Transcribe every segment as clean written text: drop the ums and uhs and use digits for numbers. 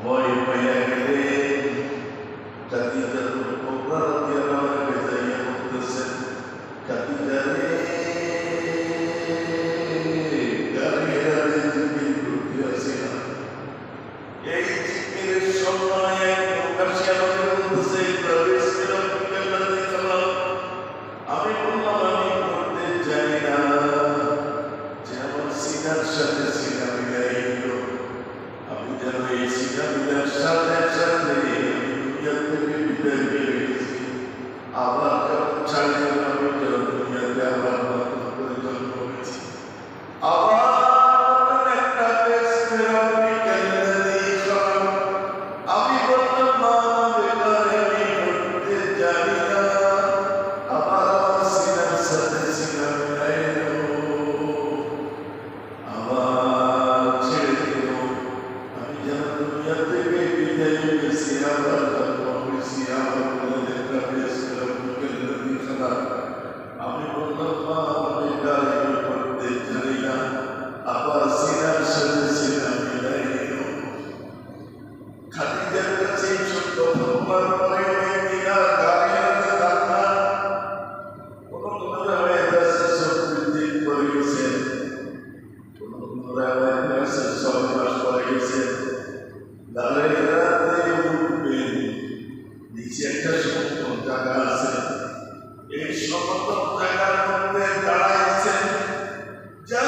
ভয় পাইয়া গেলেন। খাদিজাতুল কুবরা রাদিয়াল্লাহু আনহা যাইয়া বলতেছেন, খাদিজা রে, দাঁড়িয়ে দাঁড়িয়ে জিকির করতেছি না। এই জিকিরের সম্মানে এক লোক আসিয়া আমাকে বলতেছে, আমি বললাম আমি করতে চাই না, যে আমার সিনার সাথে সিনা মিলাই দিল। আমি যেন এই সিনা মিলার সাথে সাথে দুনিয়া থেকে বিদায় পেয়ে গেছি। আবার যখন ছাড়লেন আমি যেন দুনিয়াতে আবার নতুন করে জন্ম হয়েছি। আবার একটা দেশকে আপনি কেন্দ্রে দিয়েছিলাম। আমি বললাম না, বেকার আমি করতে জানি না। আবার আমার সিনার সাথে সিনা মিলাই দেব, আবার ছেড়ে দেব। আমি যেন দুনিয়া থেকে বিদায় পেয়েছি, আবার জন্ম হয়েছি। আবার বলে একটা দেশকে আপনি কেন্দ্রে দিয়েছিলাম। আমি বললাম মা, বেকার আমি করতে জানি না। আবার সিনার সাথে সিনা মিলাই দেব। খাদিজার কাছে এই ছোট্ট ফর্মার পরে অনেক দিন আর গাড়ি হাতে থাকা কোনো কোনো রায়দাসে 40 দিন পরে গেছেন, কোনো কোনো রায়দাসে 6 মাস পরে গেছেন। দাঁড়িয়ে দাঁড়িয়ে উঠবেন, নিচে একটা সমতল জায়গা আছে, এই সমতল জায়গার মধ্যে দাঁড়াইছেন। যা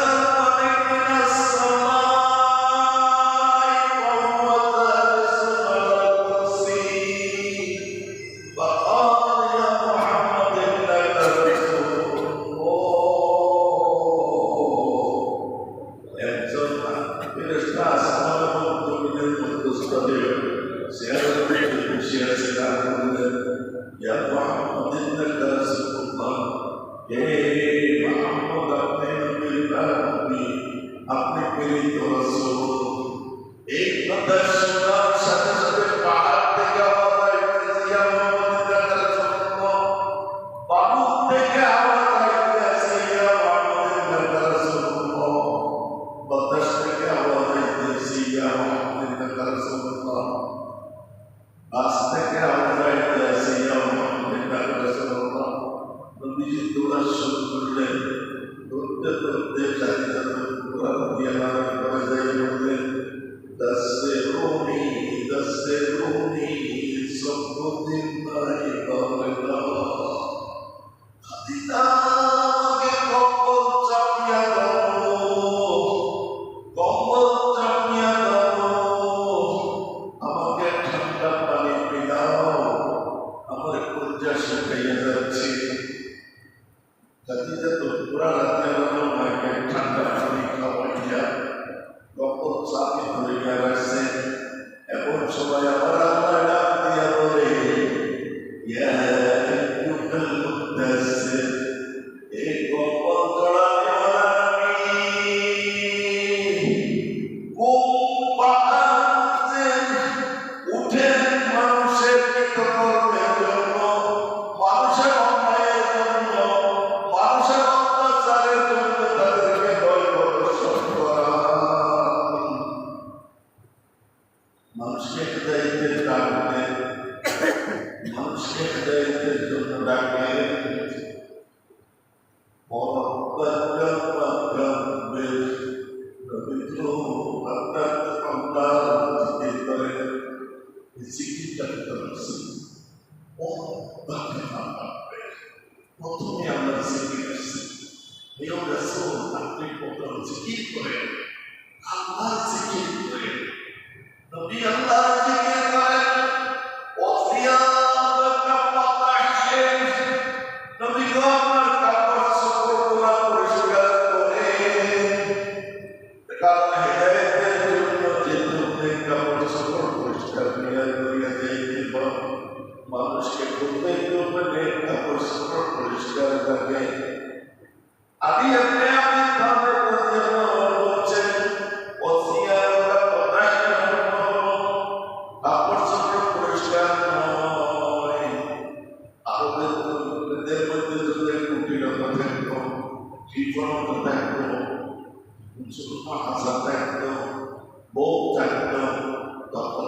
আপনি প্রেরিত রাসূল। এই কথা শোনার সাথে সাথে পাহাড় থেকে আওয়াজ আসছে, ইয়া মুহাম্মদ রাসূলুল্লাহ। পাহাড় থেকে আওয়াজ আসছে, ইয়া মুহাম্মদ রাসূলুল্লাহ। বাতাস থেকে আওয়াজ আসছে, ইয়া মুহাম্মদ রাসূলুল্লাহ। আজ থেকে আওয়াজ আসছে, ইয়া মুহাম্মদ রাসূলুল্লাহ। নবীজি দোয়া শুরু করলেন। দৌড়তে দৌড়তে খাদিজাতুল কুবরা রাদিয়াল্লাহু আনহা যাইয়া বললেন, দাসসিরুনি দাসসিরুনি সবদিন নাই বারলা। খাদিজা আমাকে কম্বল চাপিয়া দাও, কম্বল চাপিয়া দাও, আমাকে ঠান্ডা পানি পিলাও, আমার কলিজা শুকাইয়া যাচ্ছে। খাদিজাতুল কুবরা রাদিয়াল্লাহু আনহা ঠান্ডা পানি খাওয়াইয়া কম্বল চাপি ধরিয়া রাখছে। এমন সময় আমার আল্লাহ ডাক দিয়া বলে, ইয়া আইয়ুহাল মুদাসসির, এই কম্বল জড়ানেওয়ালা নবী, ঘুম পাড়াচ্ছেন, উঠেন মানুষের কৃতকর্মের জন্য, মানুষের অন্যায়ের জন্য, মানুষের অত্যাচারের জন্য তাদেরকে ভয় প্রদর্শন করান। মানুষকে হেদায়েতের ডাক দেন, মানুষকে হেদায়েতের জন্য ডাকেন। প্রথমে আমরা জিকির আসছি, আপনি প্রথম জিকির করেন, আল্লাহ জিকির করেন, নবী আল্লাহ জিকির করেন। নবী গো আপনার কাপড় চোপড়গুলো পরিষ্কার করেন, কারণ হেদায়েতের জন্য যে কাপড় চোপড় পরিষ্কার করিয়া যাইতে হয়, মানুষকে প্রত্যেক কাপড় চোপড় পরিষ্কার থাকে। আমি আপনি আপনি তাদের প্রতি বলছেন, কাপড় চোপড় পরিষ্কার নয়। আরবের মধ্যে যদি কুটিলতা থাকতো, কৃপণতা থাকতো, হাসা থাকতো, বউ থাকতো, তখন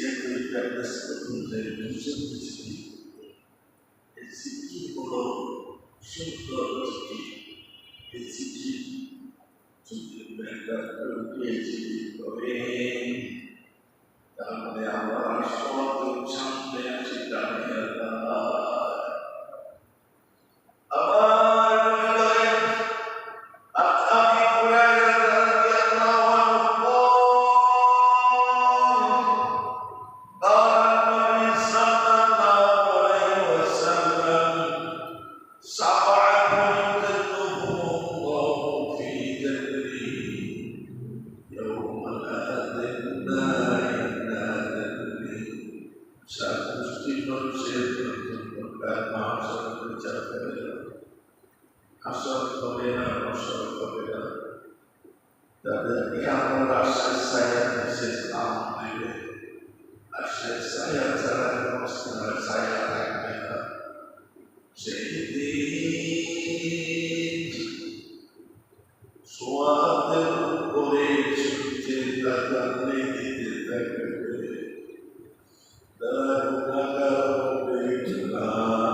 yang berikan sebetulnya dari musuh rezeki. Rezeki kalau syukur rezeki, rezeki sudah berada rezeki kawin. Dalam Allah suatu sampai yang sedang Allah. Asal berbeda. Dan yang merasa saya Islam ini, asal saya cara Muslim saya berbeda. Jadi suatu boleh cerita dan cerita dalam negara berbeda.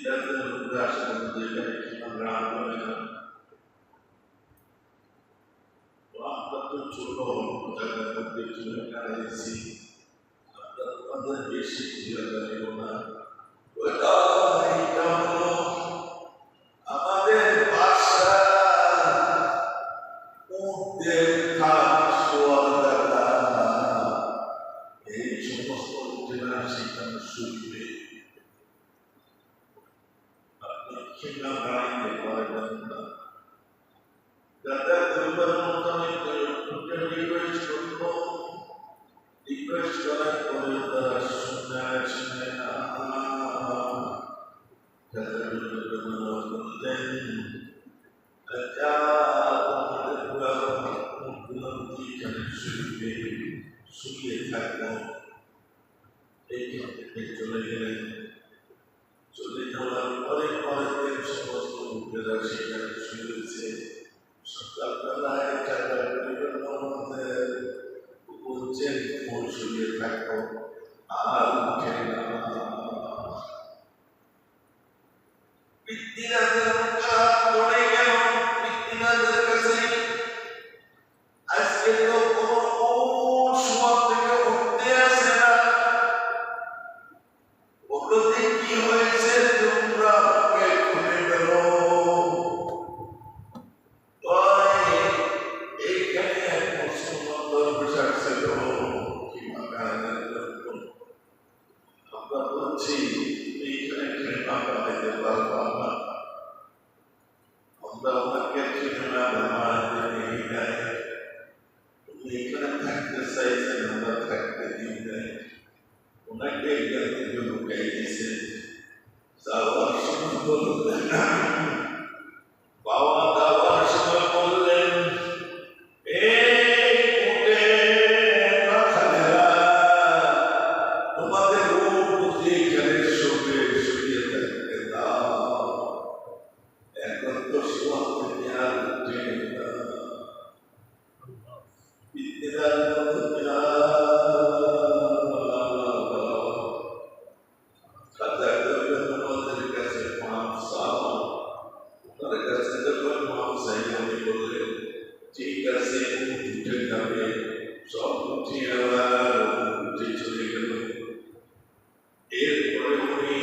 Tidak terluka seperti ছোট জায়গার মধ্যে চলে গেছি, আপনাদের বেশি জায়গা না। এটা হলো আমাদের বাসা, উটের খাট, শোয়ার জায়গা। এই সমস্ত উটেরা সেখানে শুইবে, আপনি সেখানে দাঁড়াইতে পারবেন না। যাদের পরিবার মতো আমি রিকোয়েস্ট করার পরে তারা শুনে না। যাদের পরিবার বললেন শুকিয়ে থাকবো, এইখান থেকে চলে গেলেন। চলে যাওয়ার পরে পরের সমস্ত লোকেরা সেখানে শুয়েছে। সকালবেলায় যাদের পরিবার আমাদের বলছেন শুয়ে থাকবো, আর উঠে না। পিতৃরাজের পড়ে গেল, পিতৃরাজের কাছে আজকে তো কোনো সময় থেকে উঠতে আসে না। বললো যে কি হয়েছে, তোমরা আমাকে খুলে গেল। এইখানে এক মুসলমান দরবেশ আসছিল, আমরা বলছি এইখানে খেলনা বানাইতে পারবো না, আমরা ওনাকে খেলনা বানাতে দিই নাই। উনি এখানে থাকতে চাইছেন, আমরা থাকতে দিই নাই। ওনাকে এখান থেকে লুকাই দিয়েছে। যাওয়ার সময় বললেন, বাবা যাওয়ার সময় বললেন, তোমাদের এখানে শুয়ে থাকতে দাও, এখন তো সময় থেকে আর উঠে না। ঠিক আছে, উঠে যাবে, সব উঠে উঠে চলে গেল। এরপরে উনি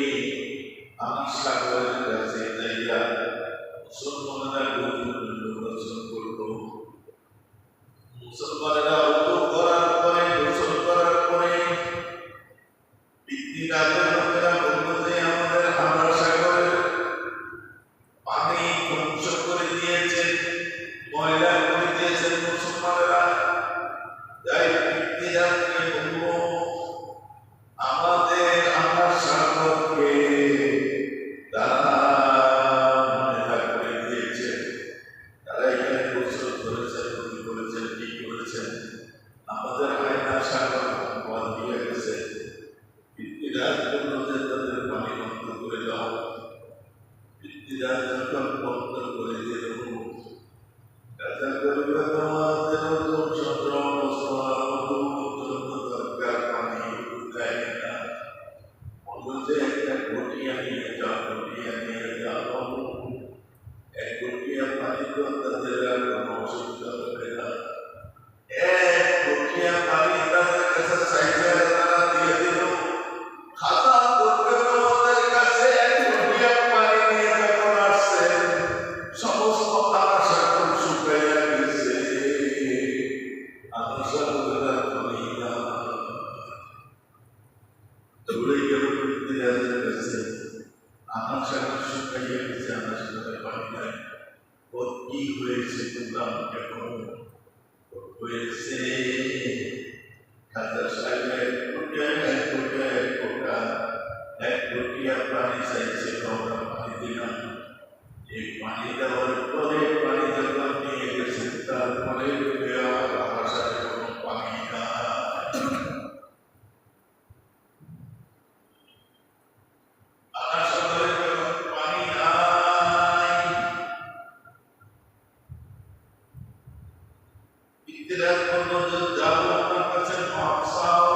আমার সাগরের কাছে যাইয়া মুসলমানেরা গোসল করলো। মুসলমানেরা গোসল করার পরে পিতৃরাজের লোকেরা বলল যে আমাদের আমার সাগরের পানি ধ্বংস করে দিয়েছেন, ময়লা করে দিয়েছেন মুসলমানেরা। যাই পিতৃরাজকে বলল, আমাদের আমার সাগরকে তারা ময়লা করে দিয়েছে, তারা এখানে গোসল করেছেন, কি করেছেন, আমাদের আয়না সাগর বল দিয়ে গেছে। পিতৃরাজ বলল যে তাদের পানি বন্ধ করে দাও। পিতৃরাজ যখন বন্ধ করে দিল, রাজা করিবে তোমাদের দরকার পানি দেয় না। বলল যে একটা ঘটিয়া নিয়ে যাও, এক ঘটিয়া পানি তো তাদের আর কোনো অসুবিধা হবে না। এক ঘটিয়া পানি তাদের কাছে চাইলে তারা দিয়ে দিল। খাতা করবে তোমাদের কাছে এক ঘটিয়া পানি নিয়ে যখন আসছে, সমস্ত আশা শুকাইয়া গেছে। আশা পানি না দৌড়ে গেল পিতৃরাজের কাছে, আমার সাগর শুকাইয়া গেছে, আমার সাগরে পানি নাই। কি হয়েছে তোমরা আমাকে বলো। হয়েছে খাতা সাহেব এক ঘটিয়া পানি চাইছে, আমরা পানি দিলাম। এই পানি দেওয়ার পরে পানি যখন নিয়ে গেছে, তারপরে আমার সাথে কোনো পানি নাই। আমার সাথে যখন পানি নাই, পিতৃরাজ বলল যে যাও আপনার কাছে মাপ চাও।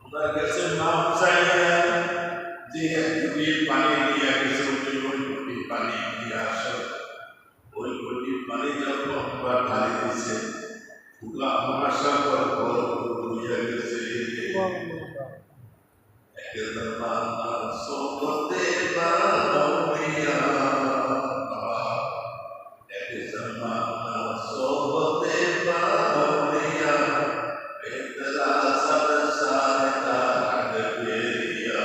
ওনার কাছে মাপ চাইলেন যে এক ঘটি পানি নিয়ে গেছে, ওই ঘটি পানি নিয়ে আসো। ওই ঘটি পানি যখন ঢালি দিচ্ছে, Buka masa berbuya kesini. Ketenangan sokote bahagia. Ketenangan sokote bahagia. Terasa bersama ada dia.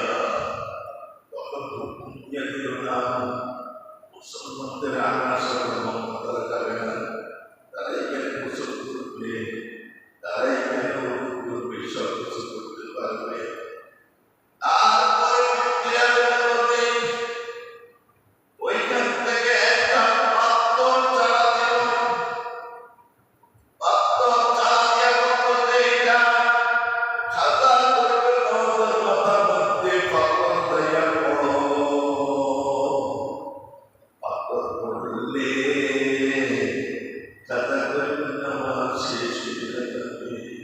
Bapak hukumnya di dalam usul terang sebelum terkadang. Tarikan usul berbeda, tarikan usul berbeda usul berbeda. Apa yang dia berarti? Bukan tegakkan atau cara yang berbeda. Kata berbeda mata berarti faktor daya faktor boleh. Kata berbeda sesudah faktor boleh.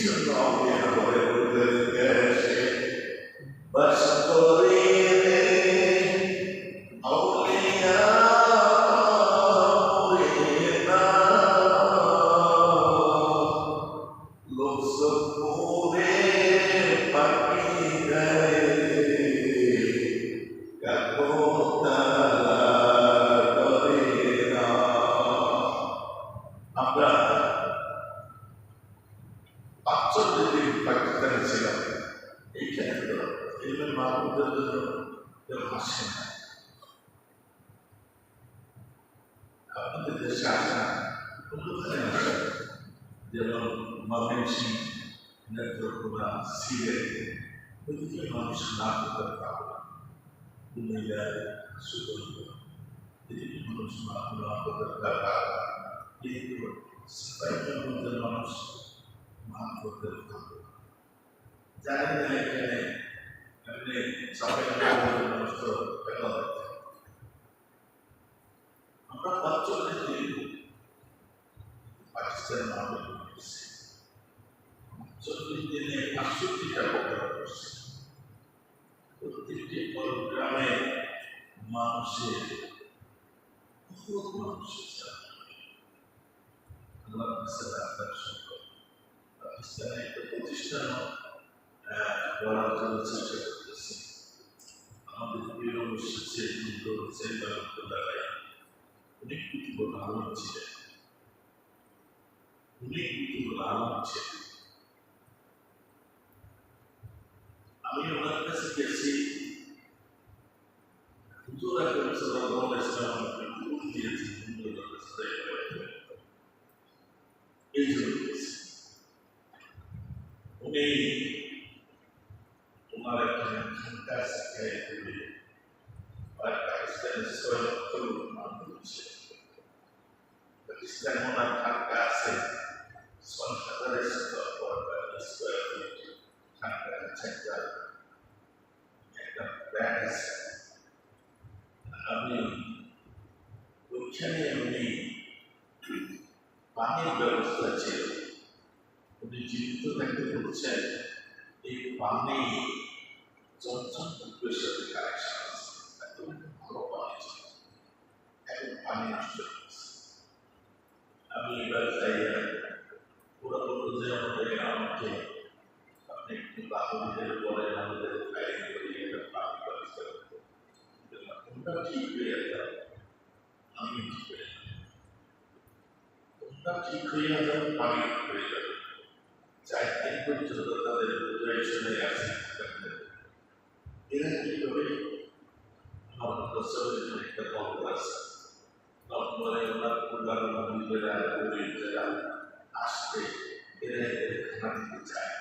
জন্য আউলিয়া বলে ওদেরকে এসে বাস করে রে আউলিয়া করে না লোকসপুরে পাখি দেয় কাকো তারা করে না। আমরা 45 দিন পাকিস্তানে ছিলাম। এইখানে তো এগুলোর মাহবুবদের জন্য কেউ আসে না, আপনাদের দেশে আসে না, কোনখানে আসে? যেমন ময়মনসিংহ, নেত্রকোনা, সিলেট, ওইদিকে মানুষ না করতে পারবে না। কুমিল্লা, সুন্দরবন, এদিকে মানুষ না করতে পারবে না। কিন্তু সিপাহীজনপদের মানুষ মান করতে পারবে না। জানি না এখানে এমনি চাপাইনবাবগঞ্জের মানুষ তো কেন দেখতে। আমরা 45 দিন পাকিস্তান মামলা করছি, 40 দিনে 68টা প্রোগ্রাম করছি। প্রত্যেকটি প্রোগ্রামে মানুষের বহুত মানুষের আল্লাহ আপনার সঙ্গে পাকিস্তানে একটা প্রতিষ্ঠানও গড়ার জন্য চেষ্টা করতেছি। আমাদের প্রিয় মুর্শিদ হুসেন রহমতুল্লাহ অনেক কিছু আলম ছিলেন, অনেক কিছু আলম ছিলেন। আমি ওনার কাছে গেছি, হুজুর আকরাম সাল্লাল্লাহু আলাইহি ওয়াসাল্লাম আমাকে হুকুম দিয়েছেন হুজুরের কাছে এই জন্য গেছি। উনি ওনার এখানে খানকা শিখাই করে আর পাকিস্তানের 6 লক্ষ লোক মানুষ আছে। পাকিস্তানে ওনার খানকা আছে 6,000 স্কয়ার ফিট খানকা সেন্টার, একটা ব্যাংক আছে। আমি ওইখানে উনি পানির ব্যবস্থা ছিল, উনি জীবিত থাকতে বলছেন এই পানি জমজম পুকুরের সাথে কানেকশন আছে, এত ভালো পানি ছিল, এখন পানি নষ্ট হয়ে গেছে। আমি এবার যাই, ওরা বললো যে আমাকে আপনি একটু বাহুদের পরে আমাদের ফাইলিং করি একটা পানি ব্যবস্থা করতে, তোমরা ঠিক হয়ে যাও, আমি ঠিক হয়ে যাবো, তোমরা ঠিক হয়ে যাও, পানি হয়ে যাবে। 4 দিন পর্যন্ত তাদের বোঝাই শুনে আসি এরা কি করে। আমার বছরের একটা গল্প আছে, গল্পরে ওনার পরিবার নিজেরা নিজেরা আসতে এরা খানা দিতে চায়,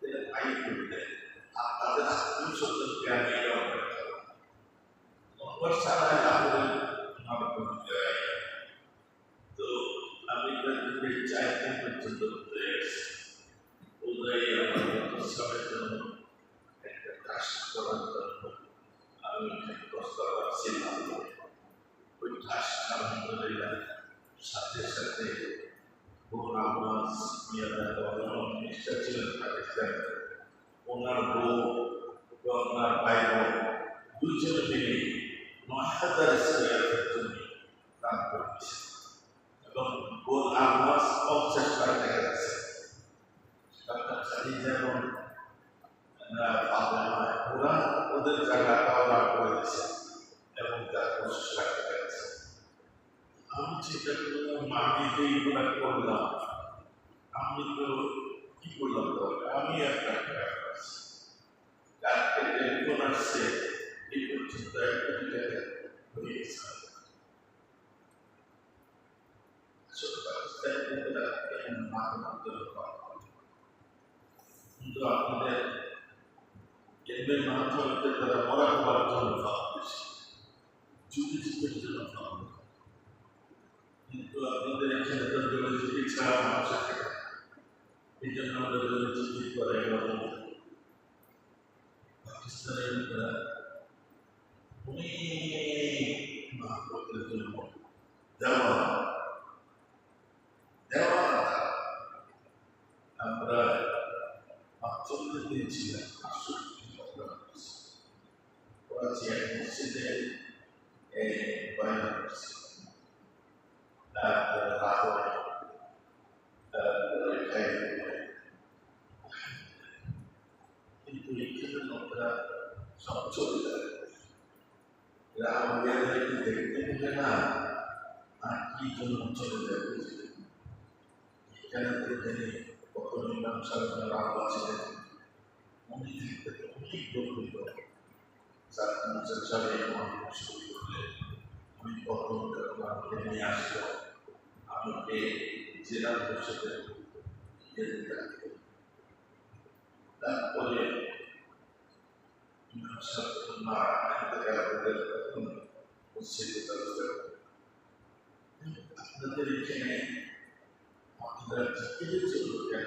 এরা পাই করে দেয়, আর তাদের আত্মীয় জ্ঞান এরাও নম্বর ছাড়া লাভের আমার কোনো জায়গায়। তো আমি 4 দিন পর্যন্ত একটা কাজ করার জন্য আমি প্রস্তাব রাখছিলাম। ওই কাজ আলহামদুলিল্লাহ সাথে সাথে মিনিস্টার ছিলেন পাকিস্তান, ওনার বউ ওনার ভাই বোন দুইজনে মিলে 9,000 স্কয়ার ফিট জমি দান করেছে এবং ওর আলমাস 50 টাকা দেখা যাচ্ছে। যেমন ওরা ওদের জায়গা পাওয়া করে দিচ্ছে এবং তার 25 লাখ টাকা আছে। আমি চিন্তা করলাম আমি যে এইগুলা করলাম, আমি তো কি করলাম, আমি একটা টেলিফোন আসছে এই পর্যন্ত 1 কোটি টাকা হয়ে গেছে। কিন্তু আপনাদের এদের মাধ্যমে তারা মরা হওয়ার জন্য খাওয়া বেশি, যুগে যুগের জন্য খাওয়া, কিন্তু আপনাদের এখানে তো জনজীবী ছাড়া মানুষ থাকে, এই জন্য আমরা জনজীবী করে পাকিস্তানের অনেক মাহবুবের জন্য দেওয়া আমরা চলতে দিয়েছিলেন মসজিদে কিন্তু এখানে লোকরা সব চলে যায় এরা আমাদের দেখতে পেলে না আর কি জন্য চলে যায় এখানে তিনি কত মীমাংসার রাম ছিলেন উনি দেখতে অনেক গর্বিত আমি কত আমাকে নিয়ে আসলো আমাকে জেলা পরিষদের তারপরে আপনাদের এখানে আপনারা জিজ্ঞেস জন্য কেন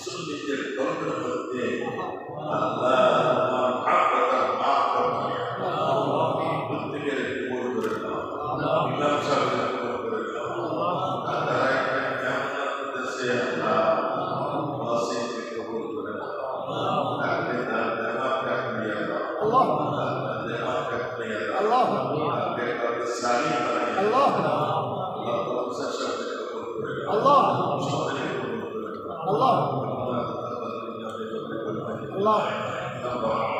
সুন্নিদের কলমের মধ্যে আল্লাহ তোমার মহব্বত আর মাফ প্রত্যেকের কবুল করে দাও। ইমাম সাহেবের কবুল করে দাও। তারা একটা জান্নাত দেশে আল্লাহ ওয়াসিকে কবুল করে দাও। তাকে তার দেমাগটা খুলিয়ে দাও। তার দেমাগটা খুলিয়ে দাও। তাকে কবর সালি বানিয়ে দাও। আল্লাহ তাআলা সাহেবকে কবুল করে দাও। সবাইকে কবুল করে দাও। Allah